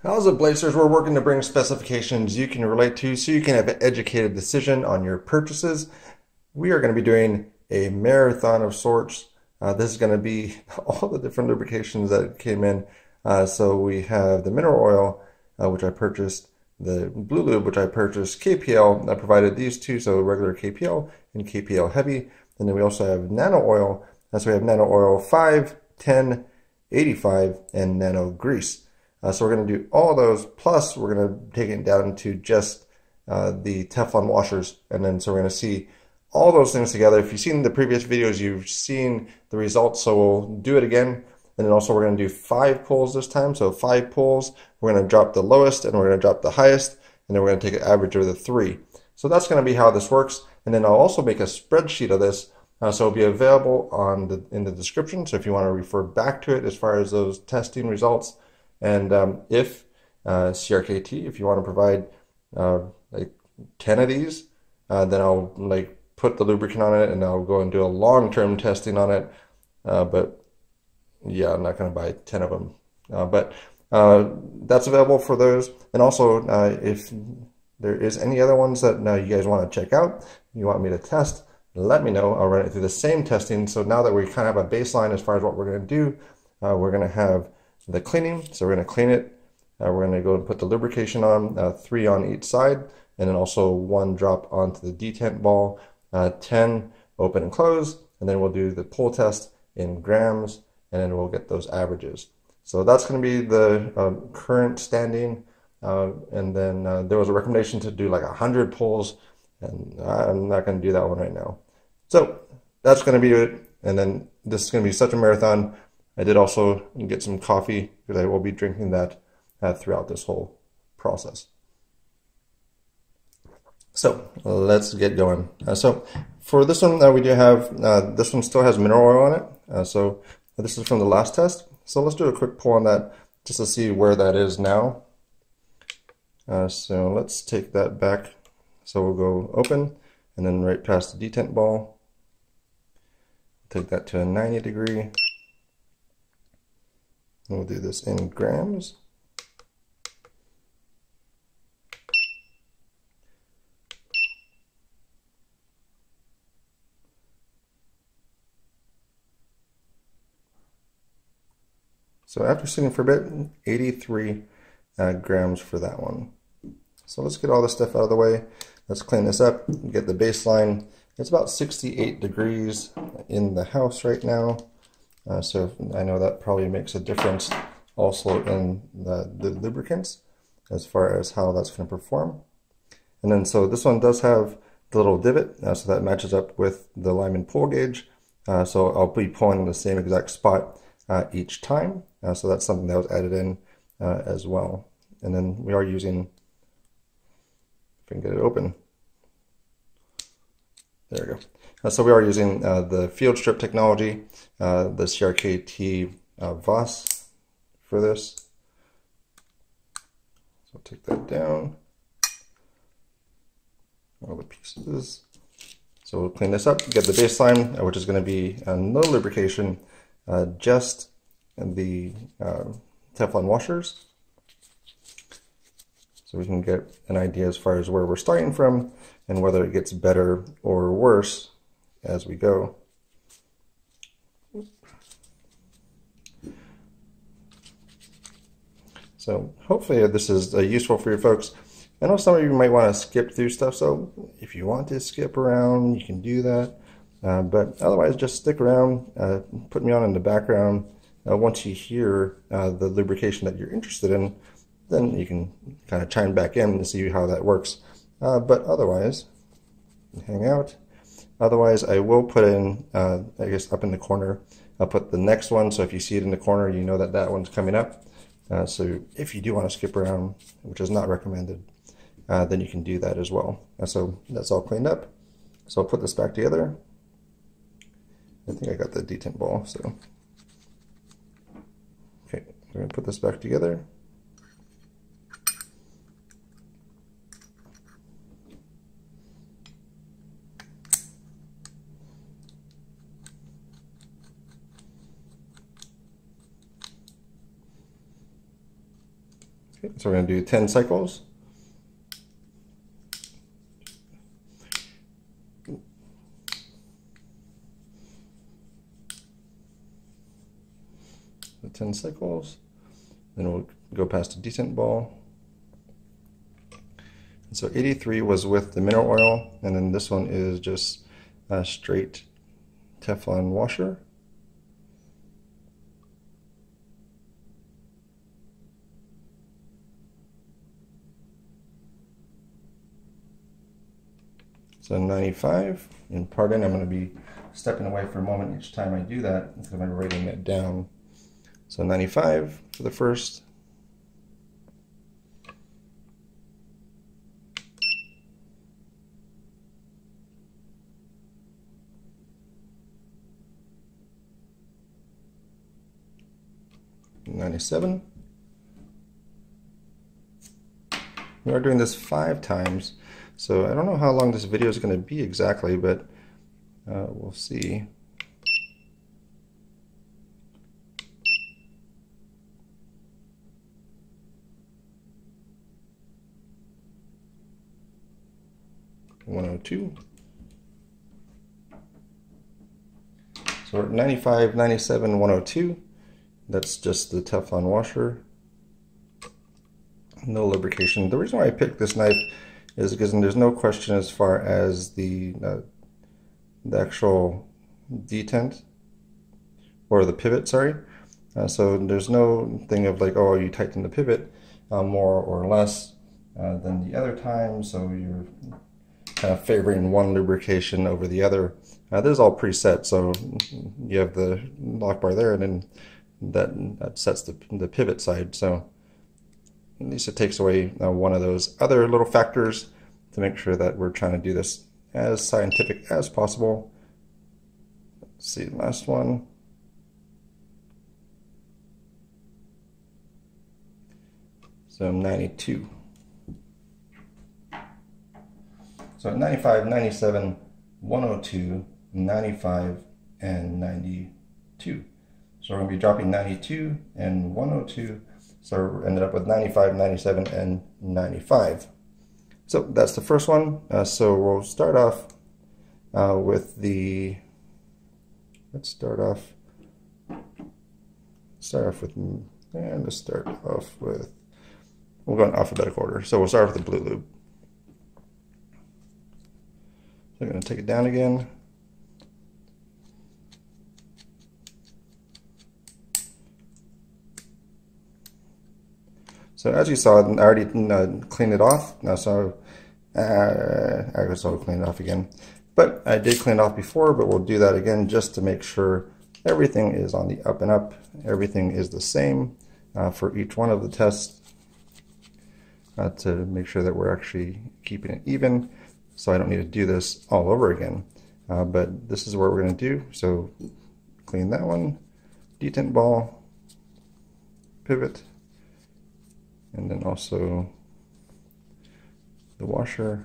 How's it, Blazers? We're working to bring specifications you can relate to so you can have an educated decision on your purchases. We are going to be doing a marathon of sorts. This is going to be all the different lubrications that came in. So we have the mineral oil, which I purchased, the blue lube, which I purchased, KPL. I provided these two, so regular KPL and KPL heavy. And then we also have nano oil. So we have nano oil 5, 10, 85, and nano grease. So we're going to do all those, plus we're going to take it down to just the Teflon washers. And then so we're going to see all those things together. If you've seen the previous videos, you've seen the results, so we'll do it again. And then also we're going to do 5 pulls this time. So 5 pulls, we're going to drop the lowest and we're going to drop the highest, and then we're going to take an average of the 3. So that's going to be how this works. And then I'll also make a spreadsheet of this, so it'll be available in the description. So if you want to refer back to it as far as those testing results, and if CRKT, if you want to provide like 10 of these, then I'll like put the lubricant on it and I'll go and do a long-term testing on it. But yeah, I'm not going to buy 10 of them. But that's available for those. And also, if there is any other ones that you guys want to check out, you want me to test, let me know. I'll run it through the same testing. So now that we kind of have a baseline as far as what we're going to do, we're going to have the cleaning. So we're going to clean it. We're going to go and put the lubrication on, 3 on each side, and then also 1 drop onto the detent ball, 10 open and close, and then we'll do the pull test in grams, and then we'll get those averages. So that's going to be the current standing, and then there was a recommendation to do like 100 pulls, and I'm not going to do that one right now. So that's going to be it, and then this is going to be such a marathon. I did also get some coffee because I will be drinking that throughout this whole process. So let's get going. So for this one, we do have, this one still has mineral oil on it. So this is from the last test. So let's do a quick pull on that just to see where that is now. So let's take that back. So we'll go open and then right past the detent ball. Take that to a 90 degree. And we'll do this in grams. So after sitting for a bit, 83 grams for that one. So let's get all this stuff out of the way. Let's clean this up, get the baseline. It's about 68 degrees in the house right now. So I know that probably makes a difference also in the lubricants as far as how that's going to perform. And then so this one does have the little divot, so that matches up with the Lyman pull gauge. So I'll be pulling in the same exact spot each time. So that's something that was added in as well. And then we are using, if I can get it open. There we go. So we are using the field strip technology, the CRKT Voss for this. So I'll take that down, all the pieces. So we'll clean this up, get the baseline, which is going to be no lubrication, just the Teflon washers. So we can get an idea as far as where we're starting from and whether it gets better or worse as we go. So hopefully this is useful for you folks. I know some of you might want to skip through stuff, so if you want to skip around, you can do that. But otherwise, just stick around, put me on in the background. Once you hear the lubrication that you're interested in, then you can kind of chime back in to see how that works. But otherwise, hang out. Otherwise, I will put in, I guess up in the corner, I'll put the next one. So if you see it in the corner, you know that that one's coming up. So if you do want to skip around, which is not recommended, then you can do that as well. So that's all cleaned up. So I'll put this back together. I think I got the detent ball, so. Okay, we're gonna put this back together. Okay, so we're going to do 10 cycles. So 10 cycles. Then we'll go past a decent ball. And so 83 was with the mineral oil, and then this one is just a straight Teflon washer. So 95, and pardon, I'm going to be stepping away for a moment each time I do that because I'm writing it down. So 95 for the first. $97. We are doing this 5 times, so I don't know how long this video is going to be exactly, but we'll see. $102. So we're at 95, 97, 102. That's just the Teflon washer. No lubrication. The reason why I picked this knife is because there's no question as far as the actual detent, or the pivot, sorry. So there's no thing of like, oh, you tighten the pivot more or less than the other time, so you're kind of favoring one lubrication over the other. This is all preset, so you have the lock bar there, and then that sets the pivot side. So at least it takes away one of those other little factors to make sure that we're trying to do this as scientific as possible. Let's see the last one. So 92. So 95, 97, 102, 95, and 92. So we're going to be dropping 92 and 102. So we ended up with 95, 97, and 95. So that's the first one. So we'll start off with the, let's start off with, we'll go in alphabetical order. So we'll start with the blue lube. So I'm going to take it down again. So as you saw, I already cleaned it off. Now, so I guess I'll clean it off again. But I did clean it off before, but we'll do that again just to make sure everything is on the up and up. Everything is the same for each one of the tests to make sure that we're actually keeping it even. So I don't need to do this all over again. But this is what we're going to do. So clean that one, detent ball, pivot, and then also the washer,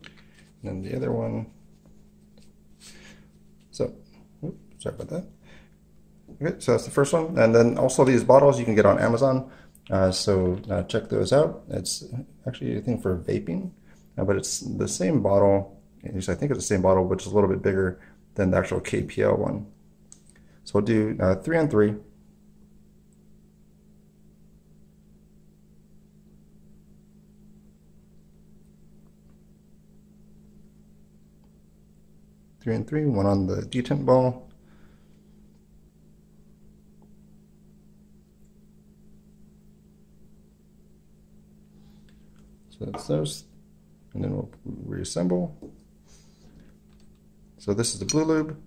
and then the other one. So, oops, sorry about that. Okay, so that's the first one, and then also these bottles you can get on Amazon. So check those out. It's actually a thing for vaping, but it's the same bottle. At least I think it's the same bottle, which is a little bit bigger than the actual KPL one. So we'll do 3 on 3. Three and 3, one on the detent ball. So that's those, and then we'll reassemble. So this is the blue lube.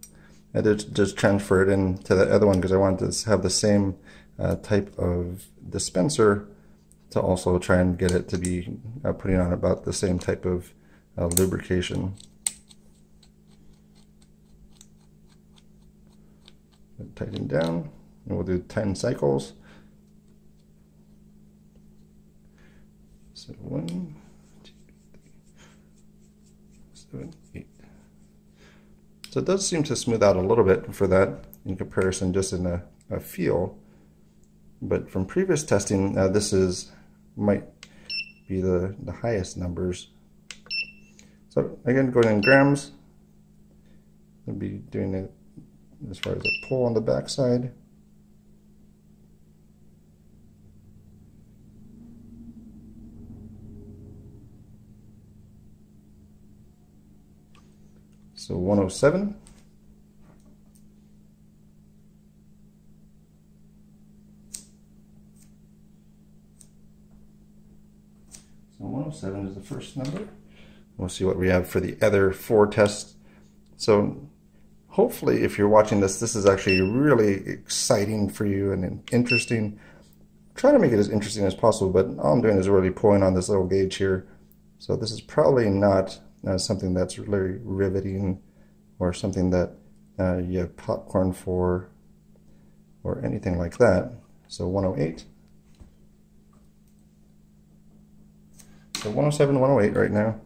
I did just transfer it into the other one because I wanted to have the same type of dispenser to also try and get it to be putting on about the same type of lubrication. Tighten down, and we'll do 10 cycles. So 1, 2, 3, 7, 8. So it does seem to smooth out a little bit for that in comparison, just in feel. But from previous testing, this might be the highest numbers. So again, going in grams, I'll be doing it as far as a pull on the back side. So 107. So 107 is the first number. We'll see what we have for the other 4 tests. So hopefully if you're watching this, this is actually really exciting for you and interesting. Try to make it as interesting as possible, but all I'm doing is really pulling on this little gauge here. So this is probably not something that's really riveting or something that you have popcorn for or anything like that. So 108. So 107, 108 right now.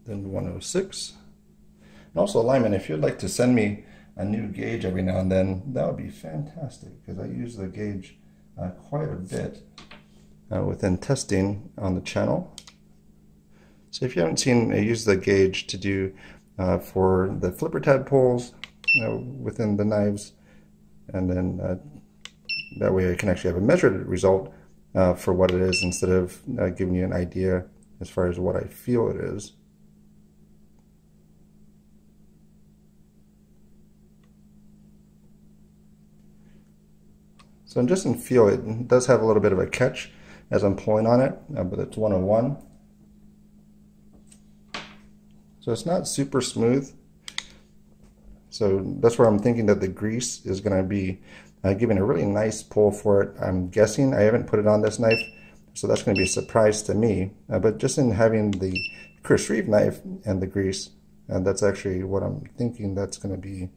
Then 106. And also alignment, if you'd like to send me a new gauge every now and then, that would be fantastic, because I use the gauge quite a bit within testing on the channel. So if you haven't seen, I use the gauge to do for the flipper tab pulls within the knives, and then that way I can actually have a measured result for what it is, instead of giving you an idea as far as what I feel it is. So just in feel, it does have a little bit of a catch as I'm pulling on it, but it's 101. So it's not super smooth. So that's where I'm thinking that the grease is going to be giving a really nice pull for it. I'm guessing, I haven't put it on this knife, so that's going to be a surprise to me. But just in having the Chris Reeve knife and the grease, that's actually what I'm thinking that's going to be.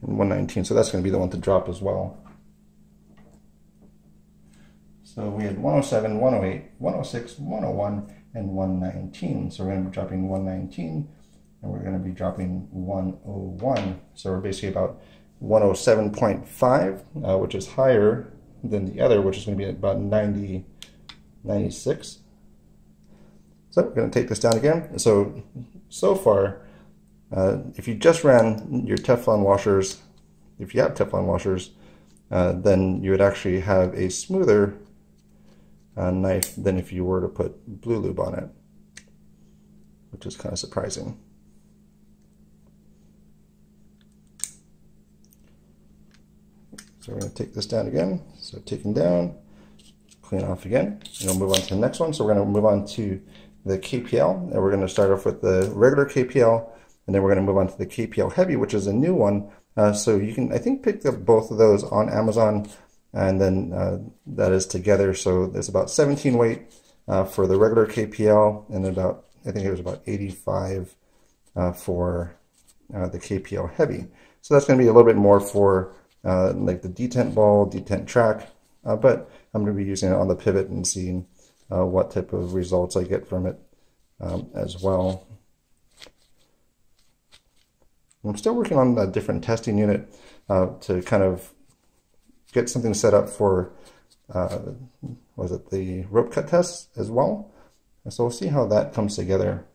And 119, so that's going to be the one to drop as well. So we had 107, 108, 106, 101, and 119. So we're going to be dropping 119, and we're going to be dropping 101. So we're basically about 107.5, which is higher than the other, which is going to be about 90, 96. So we're going to take this down again. So far, if you just ran your Teflon washers, if you have Teflon washers, then you would actually have a smoother knife than if you were to put Blue Lube on it, which is kind of surprising. So we're going to take this down again. So taken down, clean off again, and we'll move on to the next one. So we're going to move on to the KPL, and we're going to start off with the regular KPL, and then we're going to move on to the KPL Heavy, which is a new one. So you can, I think, pick up both of those on Amazon, and then that is together. So there's about 17 weight for the regular KPL, and about, I think it was about 85 for the KPL Heavy. So that's going to be a little bit more for like the detent ball, detent track, but I'm going to be using it on the pivot and seeing what type of results I get from it as well. I'm still working on a different testing unit to kind of get something set up for, was it the rope cut test as well? And so we'll see how that comes together.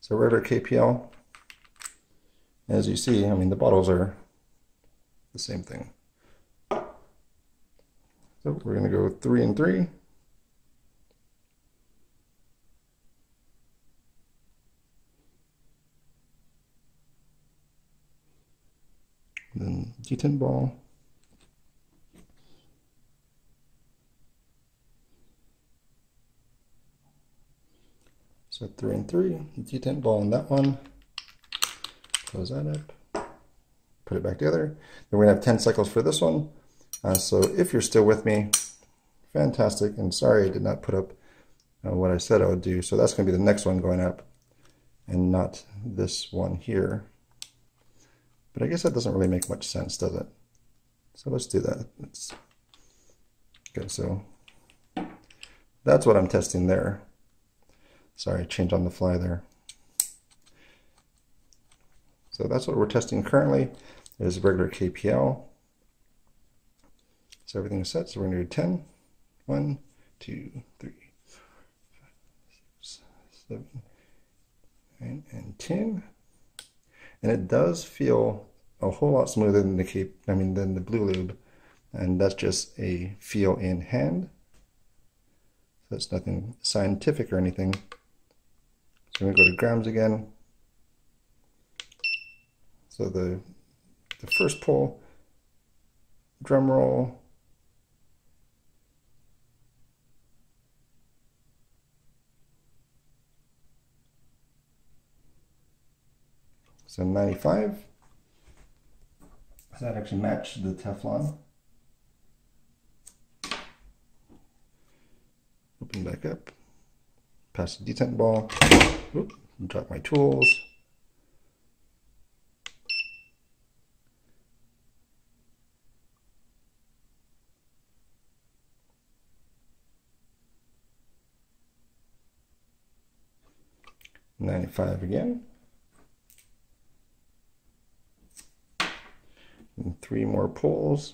So regular KPL, as you see, I mean, the bottles are the same thing. So we're going to go 3 and 3. Then detent ball. So 3 and 3, detent ball in that one. Close that up. Put it back together. Then we're going to have 10 cycles for this one. So if you're still with me, fantastic. And sorry I did not put up what I said I would do. So that's going to be the next one going up and not this one here. But I guess that doesn't really make much sense, does it? So let's do that. Okay, so that's what I'm testing there. Sorry, change on the fly there. So that's what we're testing currently, is regular KPL. So everything is set, so we're going to do 10. 1, 2, 3, 4, 5, 6, 7, 8, and 10. And it does feel a whole lot smoother than the Blue Lube, and that's just a feel in hand. So that's nothing scientific or anything. So we're going to go to grams again. So the first pull, drum roll. So 95. Does that actually match the Teflon? Open back up. Pass the detent ball. Oop, drop my tools. $95 again. And 3 more pulls.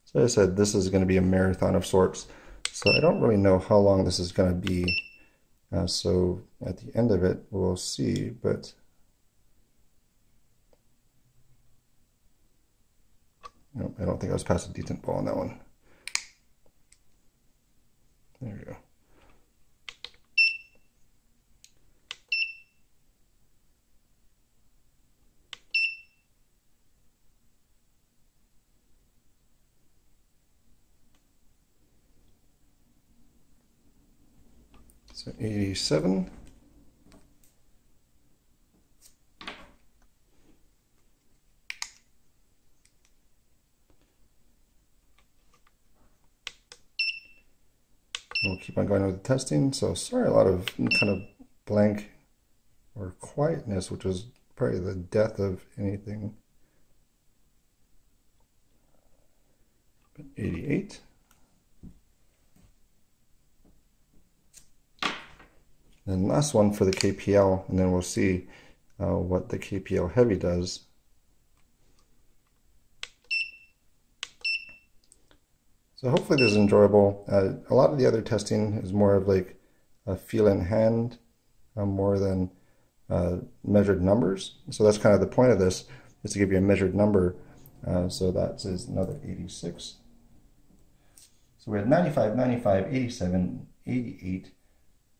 So as I said, this is going to be a marathon of sorts. So I don't really know how long this is going to be. So at the end of it, we'll see. But no, I don't think I was past a detent ball on that one. There we go. So 87. We'll keep on going with the testing. So sorry, a lot of kind of blank or quietness, which was probably the death of anything. But 88. And last one for the KPL, and then we'll see what the KPL Heavy does. So hopefully this is enjoyable. A lot of the other testing is more of like a feel in hand, more than measured numbers. So that's kind of the point of this, is to give you a measured number. So that is another 86. So we had 95, 95, 87, 88,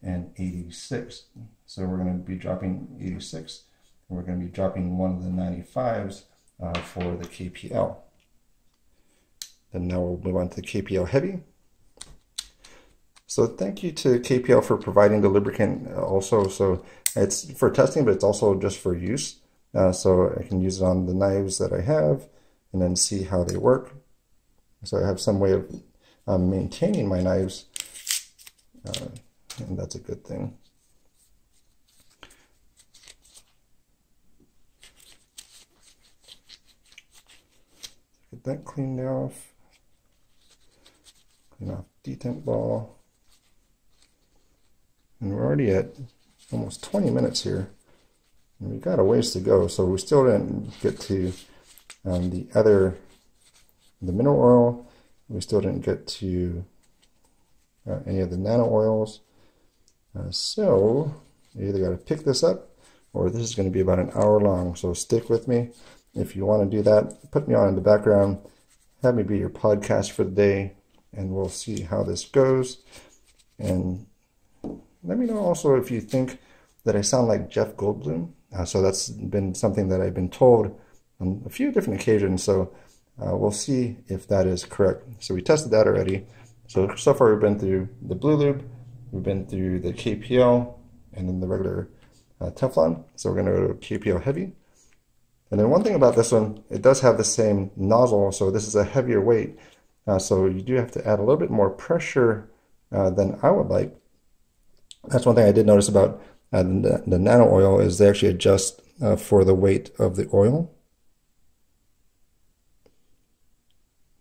and 86. So we're going to be dropping 86, and we're going to be dropping one of the 95s for the KPL. And now we'll move on to the KPL Heavy. So thank you to KPL for providing the lubricant also. So it's for testing, but it's also just for use. So I can use it on the knives that I have and then see how they work. So I have some way of maintaining my knives. And that's a good thing. Get that cleaned off. Clean off detent ball. And we're already at almost 20 minutes here. And we've got a ways to go. So we still didn't get to the mineral oil. We still didn't get to any of the nano oils. So you either got to pick this up, or this is going to be about an hour long. So stick with me if you want to do that. Put me on in the background, have me be your podcast for the day, and we'll see how this goes. And let me know also if you think that I sound like Jeff Goldblum. So that's been something that I've been told on a few different occasions. So we'll see if that is correct. So we tested that already. So far we've been through the Blue Lube, we've been through the KPL, and then the regular Teflon. So we're going to go to KPL Heavy. And then one thing about this one, it does have the same nozzle, so this is a heavier weight. So you do have to add a little bit more pressure than I would like. That's one thing I did notice about the Nano Oil is they actually adjust for the weight of the oil,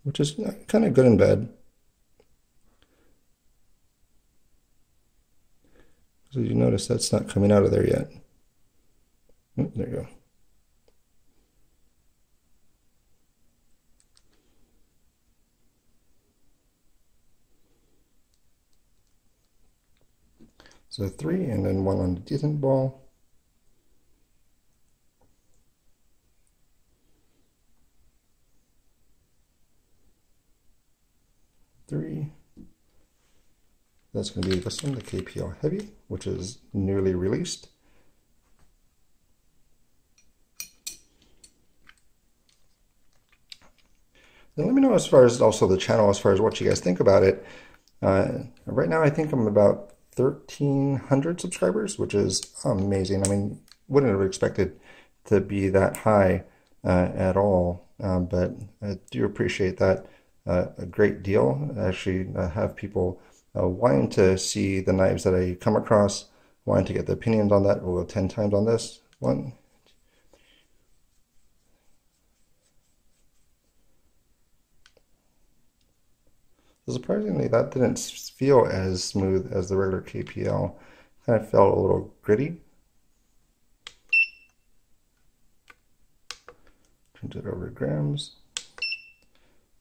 which is kind of good and bad. So you notice that's not coming out of there yet. There you go. So 3 and then 1 on the detent ball. Three. That's going to be this one, the KPL Heavy, which is newly released. Then let me know as far as also the channel, as far as what you guys think about it. Right now I think I'm about 1,300 subscribers, which is amazing. I mean, wouldn't have expected to be that high at all, but I do appreciate that a great deal. I actually have people wanting to see the knives that I come across, wanting to get the opinions on that. We'll go 10 times on this one. So surprisingly, that didn't feel as smooth as the regular KPL. Kind of felt a little gritty. Turns it over to grams.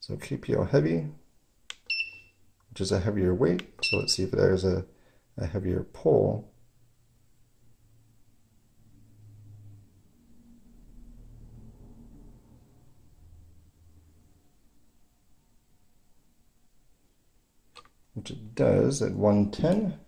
So KPL Heavy, which is a heavier weight. So let's see if there's a heavier pull. Which it does at 110.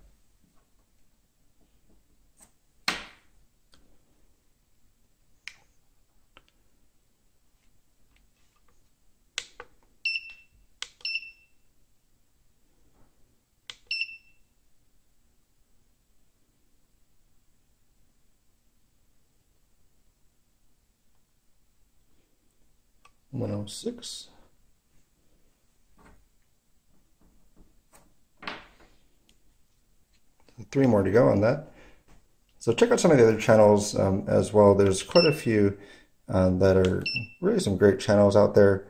$106. Three more to go on that. So check out some of the other channels as well. There's quite a few that are really some great channels out there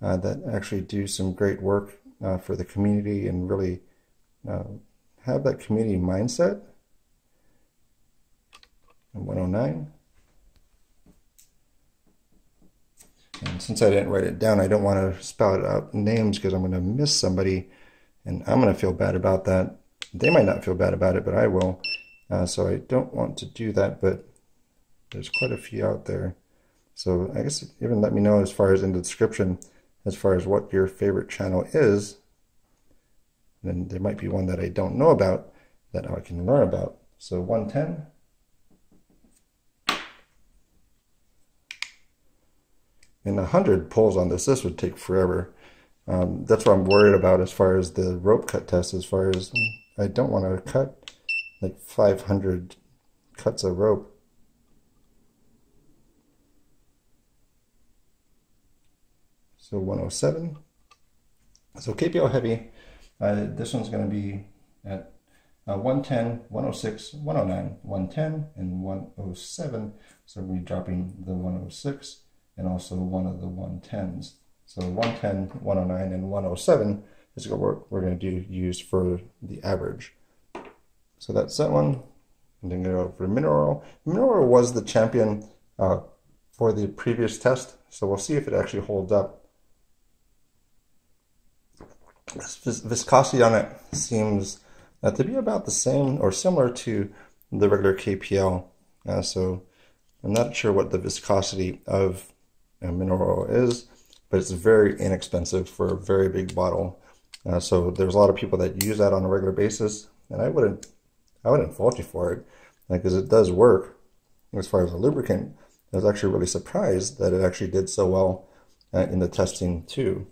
that actually do some great work for the community and really have that community mindset. And 109. And since I didn't write it down, I don't want to spell it out names because I'm going to miss somebody and I'm going to feel bad about that. They might not feel bad about it, but I will. So I don't want to do that, but there's quite a few out there. So I guess even let me know as far as in the description, as far as what your favorite channel is. Then there might be one that I don't know about that I can learn about. So 110. And 100 pulls on this would take forever. That's what I'm worried about as far as the rope cut test, as far as I don't want to cut like 500 cuts of rope. So 107. So KPL Heavy, this one's going to be at 110, 106, 109, 110, and 107. So we're dropping the 106 and also one of the 110s. So 110, 109, and 107 is what we're going to use for the average. So that's that one. And then go for Mineral Oil. Mineral Oil was the champion for the previous test, so we'll see if it actually holds up. This viscosity on it seems to be about the same or similar to the regular KPL. So I'm not sure what the viscosity of mineral oil is, but it's very inexpensive for a very big bottle. So there's a lot of people that use that on a regular basis, and I wouldn't fault you for it, because it does work. As far as a lubricant, I was actually really surprised that it actually did so well in the testing too.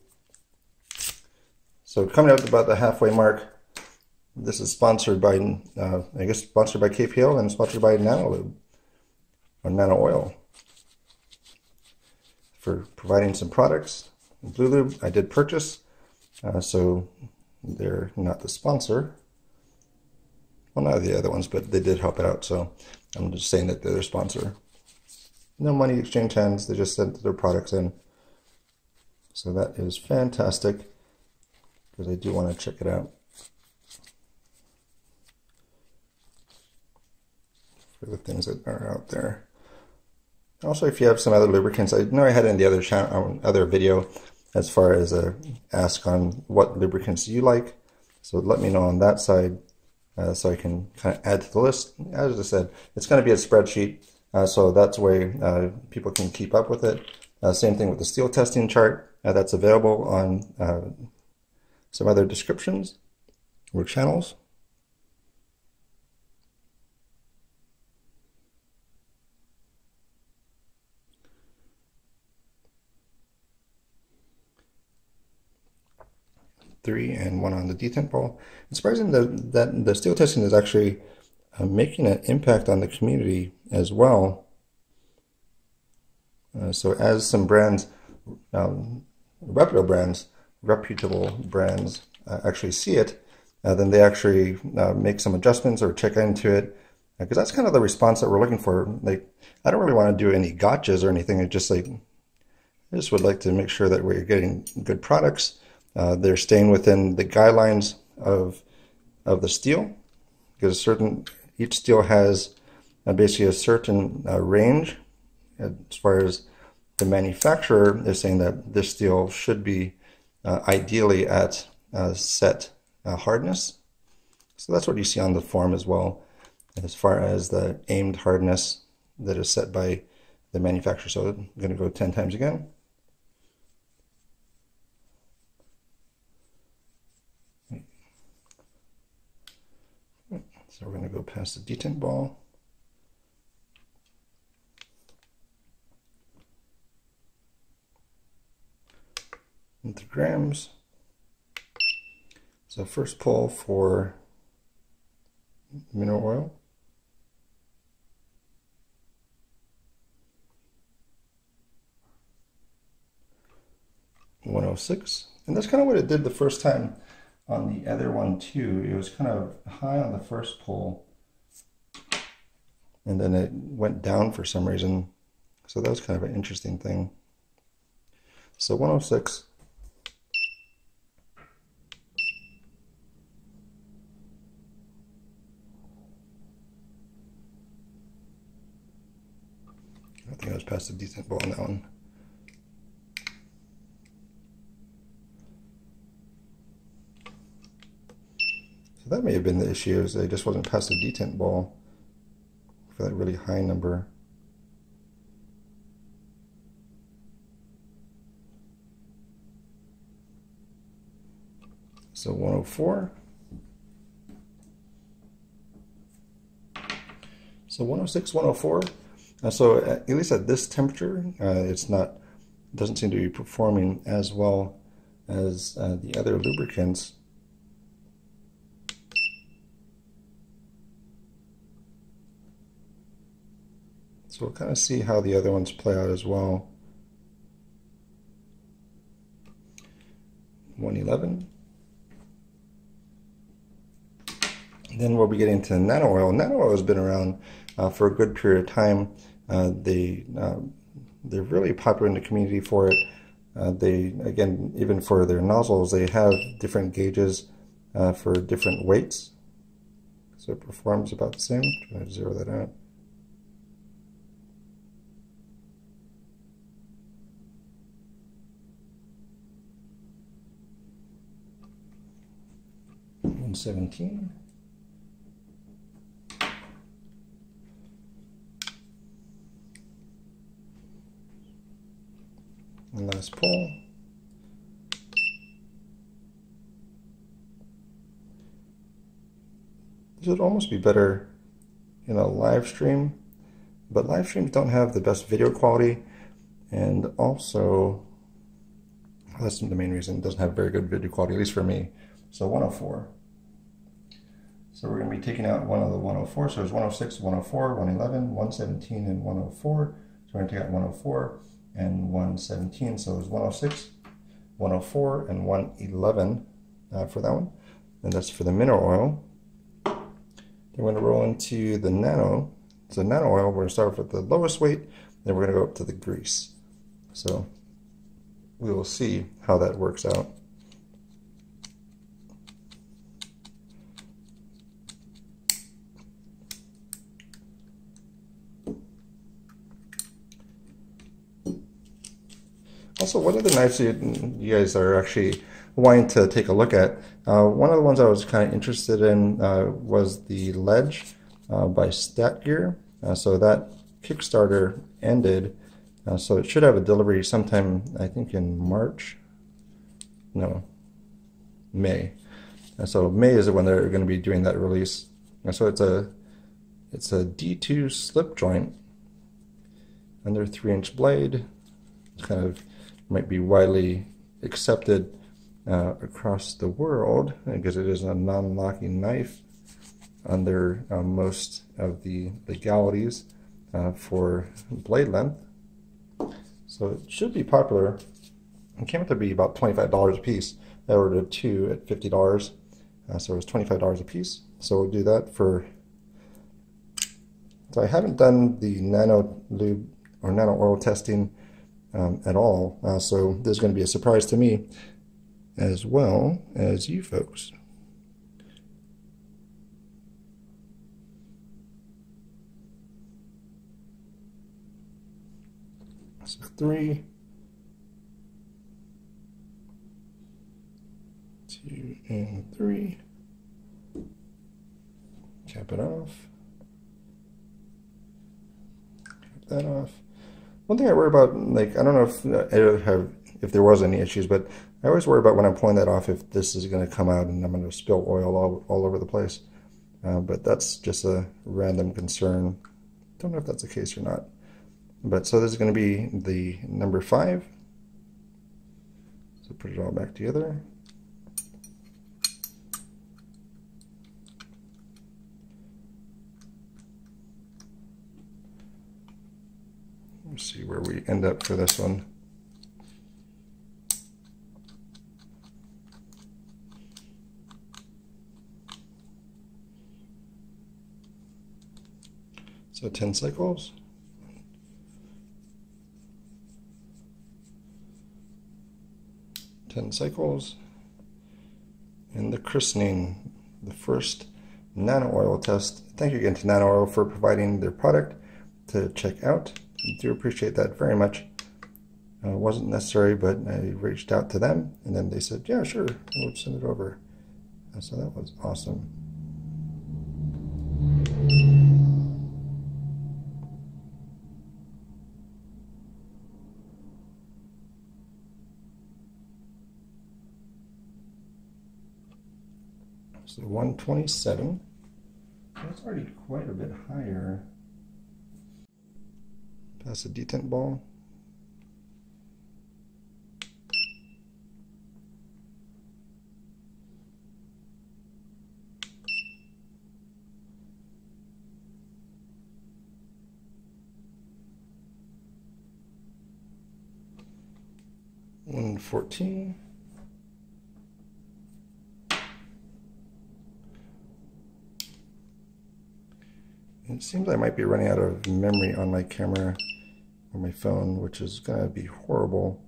So coming up about the halfway mark, this is sponsored by, I guess sponsored by KPL and sponsored by Nano Lube, or Nano Oil. for providing some products. Blue Lube I did purchase, so they're not the sponsor. Well, not the other ones, but they did help it out, so I'm just saying that they're their sponsor. No money exchange hands, they just sent their products in. So that is fantastic, because I do want to check it out for the things that are out there. Also, if you have some other lubricants, I know I had in the other channel, other video, as far as a ask on what lubricants you like. So let me know on that side, so I can kind of add to the list. As I said, it's going to be a spreadsheet, so that's way people can keep up with it. Same thing with the steel testing chart. That's available on some other descriptions or channels. Three and one on the detent ball. It's surprising that the steel testing is actually making an impact on the community as well. So as some brands, reputable brands actually see it, then they actually make some adjustments or check into it, because that's kind of the response that we're looking for. Like, I don't really want to do any gotchas or anything. It's just like, I just would like to make sure that we're getting good products. They're staying within the guidelines of the steel, because each steel has basically a certain range, as far as the manufacturer is saying that this steel should be ideally at set hardness. So that's what you see on the form as well, as far as the aimed hardness that is set by the manufacturer. So I'm going to go 10 times again. So we're going to go past the detent ball. Into grams. So first pull for Nano Oil. $106. And that's kind of what it did the first time on the other one too. It was kind of high on the first pull, and then it went down for some reason. So that was kind of an interesting thing. So 106. I think I was past a decent ball on that one. So that may have been the issue, is I just wasn't past the detent ball for that really high number. So 104. So 106, 104. So at least at this temperature, doesn't seem to be performing as well as the other lubricants. So we'll kind of see how the other ones play out as well. 111. Then we'll be getting to Nano Oil. Nano Oil has been around for a good period of time. They're really popular in the community for it. Again, even for their nozzles, they have different gauges for different weights. So it performs about the same. Try to zero that out. $117. And last pull. This would almost be better in a live stream, but live streams don't have the best video quality, and also that's the main reason it doesn't have very good video quality, at least for me. So 104. So we're going to be taking out one of the 104. So there's 106, 104, 111, 117, and 104. So we're going to take out 104. and 117. So there's 106, 104, and 111 for that one. And that's for the mineral oil. Then we're going to roll into the nano. So nano oil, we're going to start off with the lowest weight, then we're going to go up to the grease. So we will see how that works out. Also, what other knives you guys are actually wanting to take a look at? One of the ones I was kind of interested in was the Ledge by Stat Gear. So that Kickstarter ended, so it should have a delivery sometime, I think in March. No, May. So May is when they're going to be doing that release. So it's a D2 slip joint under 3-inch blade. It's kind of might be widely accepted across the world because it is a non-locking knife under most of the legalities for blade length. So it should be popular. It came out to be about $25 a piece. I ordered 2 at $50, so it was $25 a piece. So we'll do that for. So I haven't done the nano lube or nano oil testing at all, so this is going to be a surprise to me as well as you folks. So 3, 2, and 3. Cap it off. Cap that off. One thing I worry about, like, I don't know if there was any issues, but I always worry about when I'm pulling that off if this is going to come out and I'm going to spill oil all over the place. But that's just a random concern. Don't know if that's the case or not. But so this is going to be the number 5. So put it all back together. Let's see where we end up for this one. So 10 cycles. 10 cycles. And the christening, the first nano oil test. Thank you again to Nano Oil for providing their product to check out. I do appreciate that very much. It wasn't necessary, but I reached out to them, and then they said, yeah, sure, we'll send it over. So that was awesome. So 127. That's already quite a bit higher. Pass a detent ball. $114. It seems I might be running out of memory on my camera or my phone, which is going to be horrible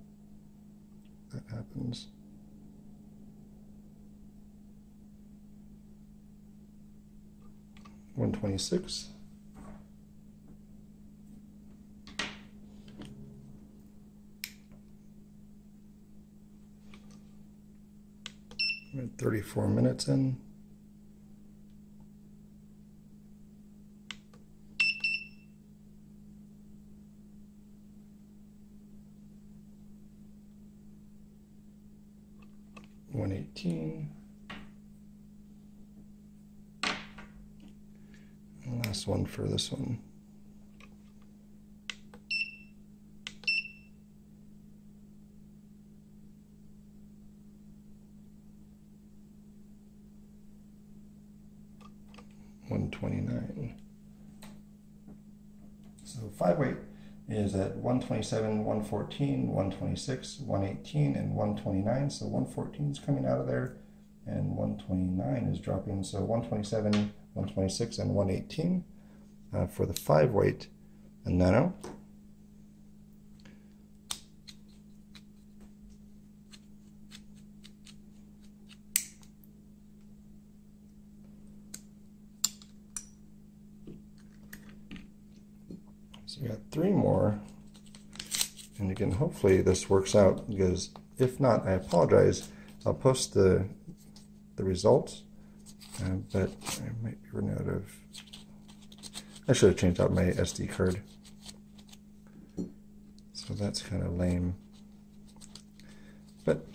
if that happens. $126. I'm at 34 minutes in. $118. And last one for this one. $129. So 5 weight is at 127, 114, 126, 118, and 129. So 114 is coming out of there, and 129 is dropping. So 127, 126, and 118 for the 5-weight Nano. So we got 3 more, and again, hopefully this works out, because if not, I apologize. I'll post the results, but I might be running out of, I should have changed out my SD card, so that's kind of lame. But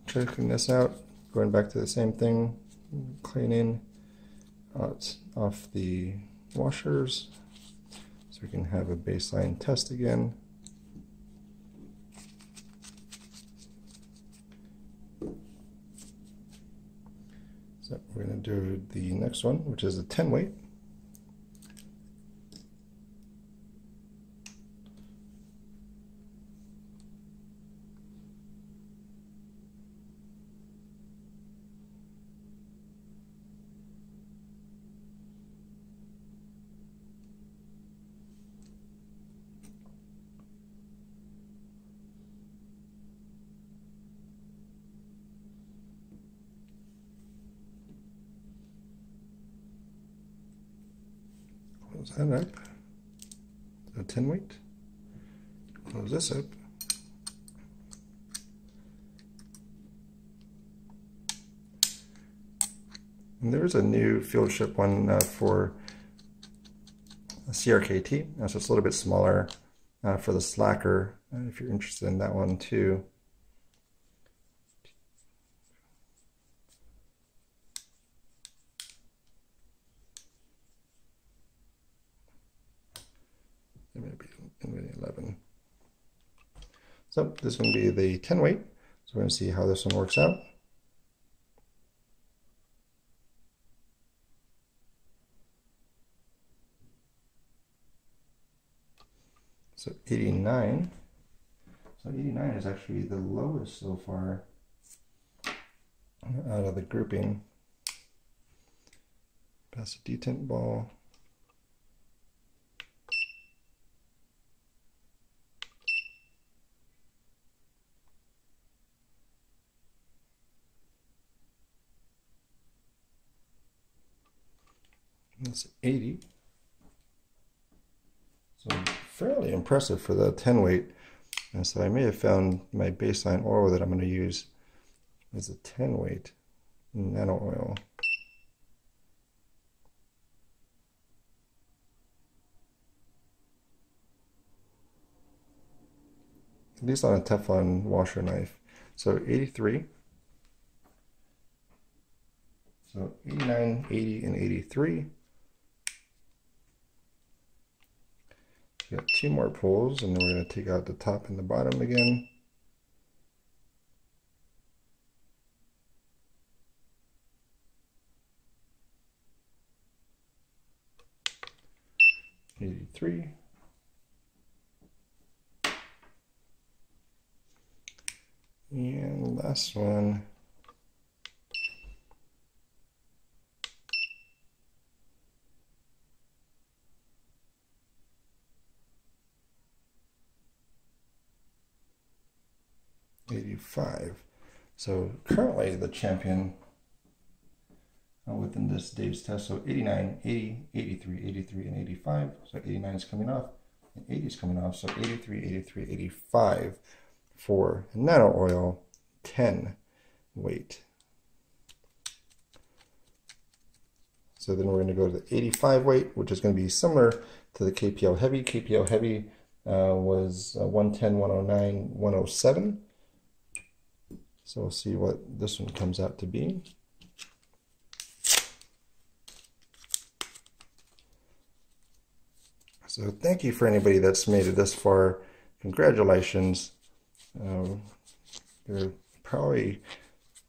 checking this out, going back to the same thing, cleaning off the washers, so we can have a baseline test again. So we're going to do the next one, which is a 10-weight. Close that up. A 10-weight. Close this up. And there's a new field ship one for a CRKT. So it's a little bit smaller for the slacker, if you're interested in that one too. Maybe 11. So this is going to be the 10-weight. So we're going to see how this one works out. So 89. So 89 is actually the lowest so far out of the grouping. Pass a detent ball. That's 80. So fairly impressive for the 10-weight. And so I may have found my baseline oil that I'm going to use as a 10-weight Nano Oil. At least on a Teflon washer knife. So 83. So 89, 80, and 83. We got 2 more pulls, and then we're going to take out the top and the bottom again. $83. And last one. $85. So currently the champion within this day's test, so 89, 80, 83, 83, and 85. So 89 is coming off, and 80 is coming off. So 83, 83, 85 for Nano Oil 10-weight. So then we're going to go to the 85-weight, which is going to be similar to the KPL Heavy. KPL Heavy was 110, 109, 107. So we'll see what this one comes out to be. So thank you for anybody that's made it this far. Congratulations. There probably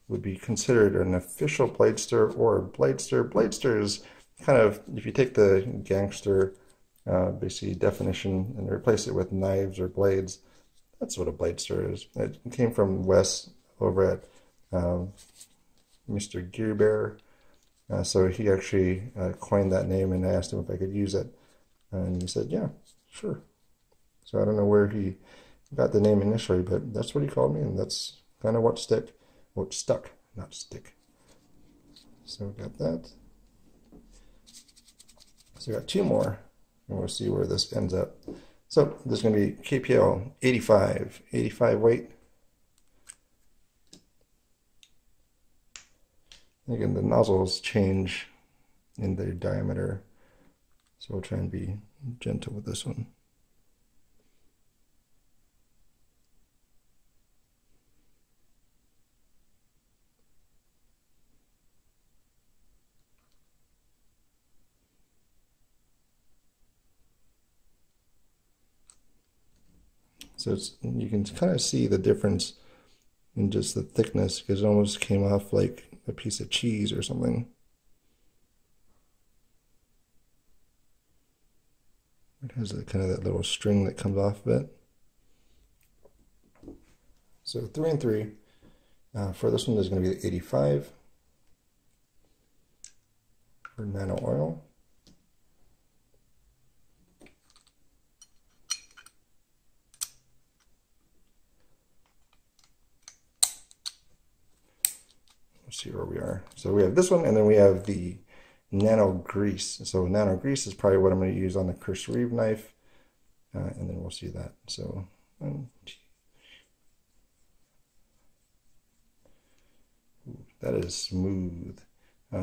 would be considered an official Bladester or a Bladester. Bladester is kind of, if you take the gangster basically definition, and replace it with knives or blades. That's what a blade stir is. It came from Wes over at Mr. Gear Bear. So he actually coined that name, and I asked him if I could use it. And he said, yeah, sure. So I don't know where he got the name initially, but that's what he called me, and that's kind of what stuck, not stick. So we got that. So we got two more, and we'll see where this ends up. So this is going to be KPL 85 weight. Again, the nozzles change in their diameter, so we'll try and be gentle with this one. So you can kind of see the difference in just the thickness, because it almost came off like a piece of cheese or something. It has kind of that little string that comes off of it. So 3 and 3. For this one, there's going to be the 85 for Nano Oil. Let's see where we are. So we have this one, and then we have the Nano Grease. So Nano Grease is probably what I'm going to use on the Creely knife, and then we'll see that. So that is smooth.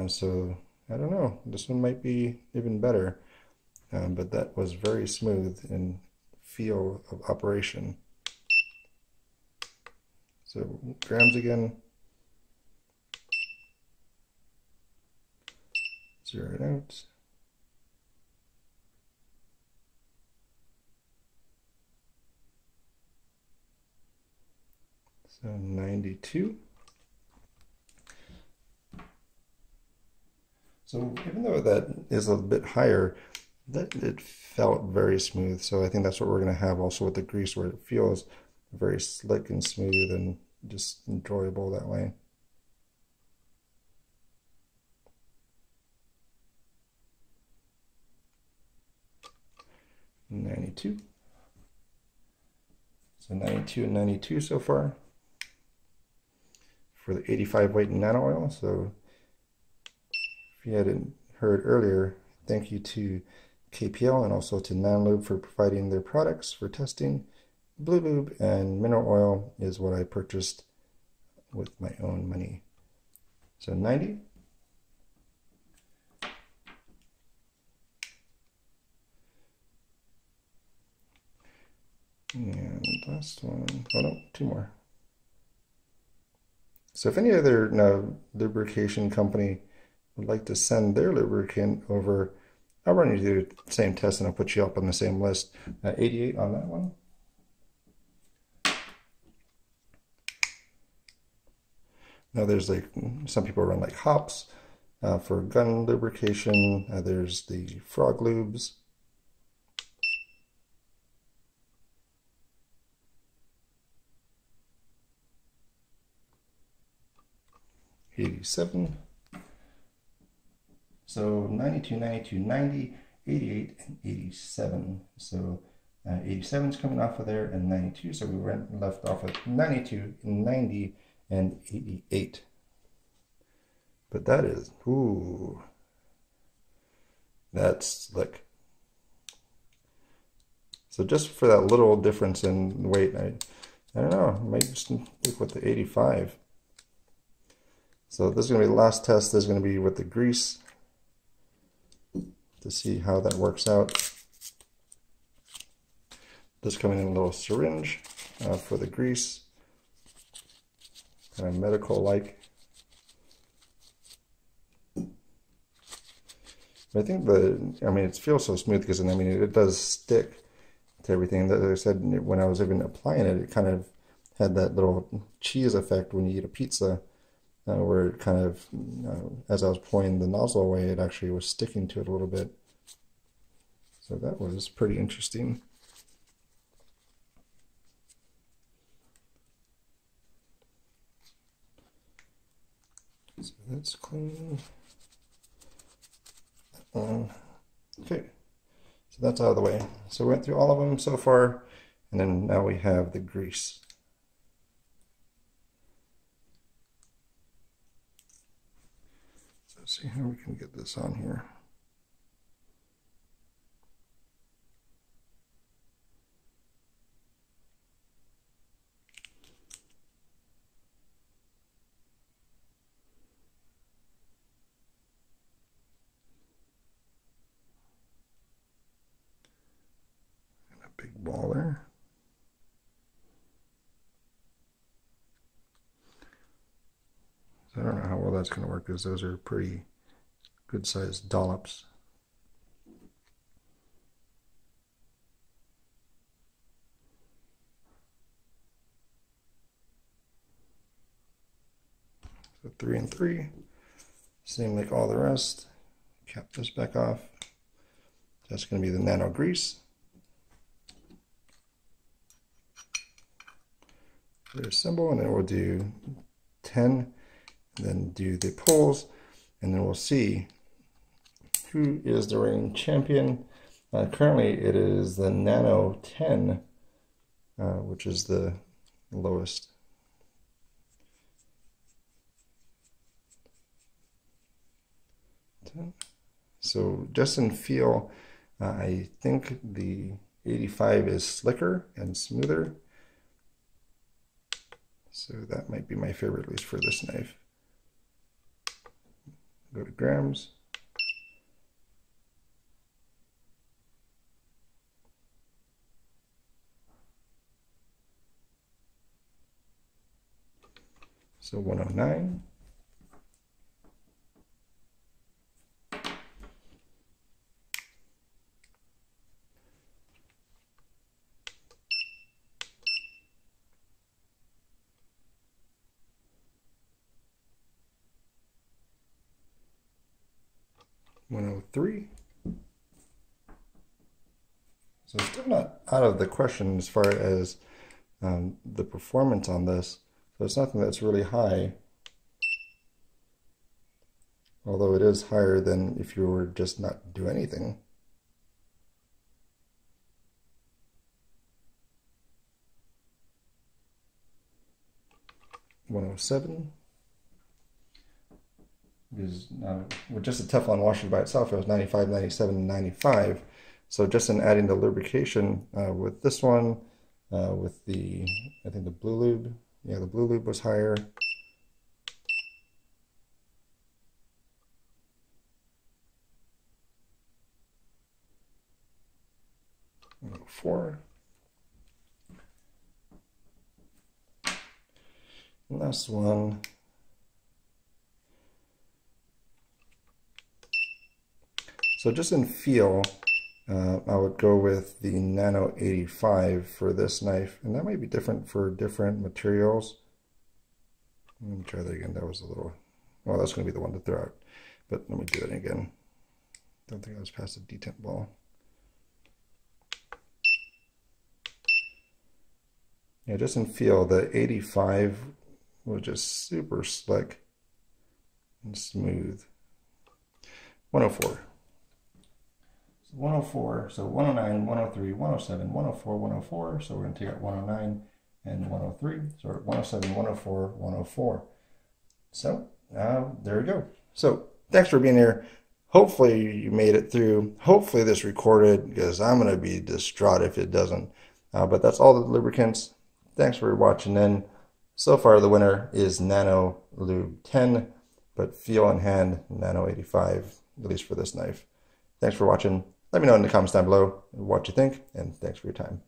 So I don't know. This one might be even better, but that was very smooth in feel of operation. So grams again. Zero it out. So 92. So even though that is a bit higher, that it felt very smooth. So I think that's what we're going to have also with the grease, where it feels very slick and smooth and just enjoyable that way. $92. So 92 and 92 so far for the 85 weight Nano Oil. So if you hadn't heard earlier, thank you to KPL and also to Nano Lube for providing their products for testing. Blue Lube and mineral oil is what I purchased with my own money. So 90. And last one, oh no, two more. So if any other lubrication company would like to send their lubricant over, I'll run you through the same test and I'll put you up on the same list. 88 on that one. Now there's like, some people run like hops for gun lubrication. There's the frog lubes. $87. So 92, 92, 90, 88, and 87. So 87 is coming off of there, and 92. So we went left off at 92, 90, and 88. But that is, ooh, that's slick. So just for that little difference in weight, I don't know, I might just stick with the 85. So this is going to be the last test. This is going to be with the grease to see how that works out. This coming in a little syringe for the grease, kind of medical-like. I think it feels so smooth because, it does stick to everything. As I said, when I was even applying it, it kind of had that little cheese effect when you eat a pizza. Where it kind of, as I was pulling the nozzle away, it actually was sticking to it a little bit. So that was pretty interesting. So that's clean. Okay, so that's out of the way. So we went through all of them so far, and then now we have the grease. So let's see how we can get this on here. Big ball there. So I don't know how well that's going to work, because those are pretty good sized dollops. So 3 and 3, same like all the rest. Cap this back off. That's going to be the Nano Grease. Their symbol, and then we'll do 10, and then do the pulls, and then we'll see who is the reigning champion. Currently it is the Nano 10, which is the lowest. So just in feel, I think the 85 is slicker and smoother. So that might be my favorite, at least for this knife. Go to grams. So 109. .103. So it's still not out of the question as far as the performance on this. So it's nothing that's really high, although it is higher than if you were just not to do anything. .107. Because with just a Teflon washer by itself, it was 95, 97, 95. So just in adding the lubrication with this one, with the, I think the Blue Lube, yeah, the Blue Lube was higher. .4. Last one. So just in feel, I would go with the Nano 85 for this knife, and that might be different for different materials. Let me try that again. That was a little, well, that's going to be the one to throw out, but let me do it again. Don't think I was past the detent ball. Yeah, just in feel, the 85 was just super slick and smooth. 104. 104, so 109, 103, 107, 104, 104. So we're going to take out 109 and 103. So we're at 107, 104, 104. So there we go. So thanks for being here. Hopefully you made it through. Hopefully this recorded, because I'm going to be distraught if it doesn't. But that's all the lubricants. Thanks for watching in. So far the winner is Nano Lube 10, but feel in hand Nano 85, at least for this knife. Thanks for watching. Let me know in the comments down below what you think, and thanks for your time.